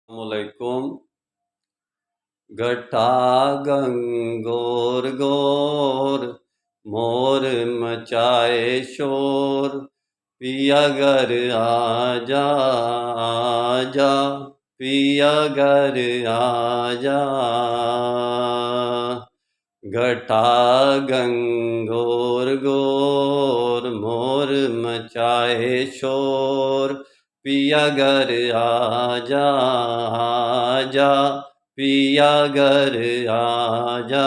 अलैकुम। घटा गंगोर गोर मोर मचाए शोर, पिया घर आजा आजा, पिया घर आजा। घटा गंगोर गोर मोर मचाए शोर, पिया घर आजा आजा, पिया घर आजा।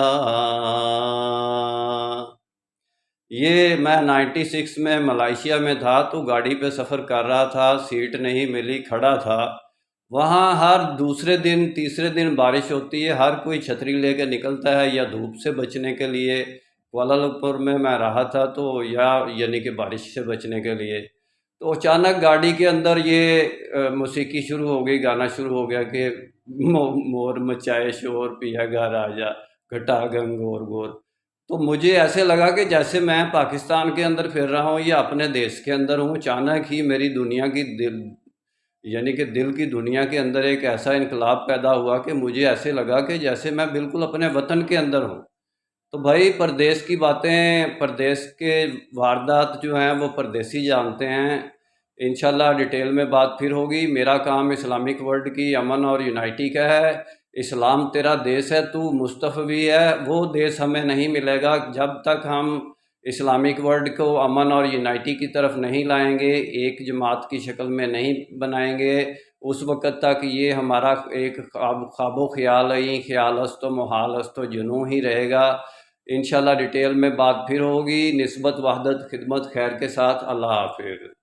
ये मैं 96 में मलेशिया में था, तो गाड़ी पे सफ़र कर रहा था, सीट नहीं मिली, खड़ा था। वहाँ हर दूसरे दिन तीसरे दिन बारिश होती है, हर कोई छतरी लेके निकलता है या धूप से बचने के लिए। कुआलालंपुर में मैं रहा था, तो यानी कि बारिश से बचने के लिए। तो अचानक गाड़ी के अंदर ये मौसीकी शुरू हो गई, गाना शुरू हो गया कि मोर मचाए शोर, पिया घर आजा, घटा गंगोर गोर। तो मुझे ऐसे लगा कि जैसे मैं पाकिस्तान के अंदर फिर रहा हूँ या अपने देश के अंदर हूँ। अचानक ही मेरी दुनिया की यानी कि दिल की दुनिया के अंदर एक ऐसा इनकलाब पैदा हुआ कि मुझे ऐसे लगा कि जैसे मैं बिल्कुल अपने वतन के अंदर हूँ। तो भाई, परदेश की बातें, परदेश के वारदात जो हैं वो परदेसी जानते हैं। इंशाल्लाह डिटेल में बात फिर होगी। मेरा काम इस्लामिक वर्ल्ड की अमन और यूनाइटी का है। इस्लाम तेरा देश है, तू मुस्तफ़वी है। वो देश हमें नहीं मिलेगा जब तक हम इस्लामिक वर्ल्ड को अमन और यूनाइटी की तरफ नहीं लाएंगे, एक जमात की शक्ल में नहीं बनाएंगे। उस वक़्त तक ये हमारा एक ख्वाबो ख्याल ही ख्याल अस्तो मुहाल अस्तो जुनून ही रहेगा। इंशाल्लाह डिटेल में बात फिर होगी। निस्बत वहदत खिदमत खैर के साथ। अल्लाह हाफिज़।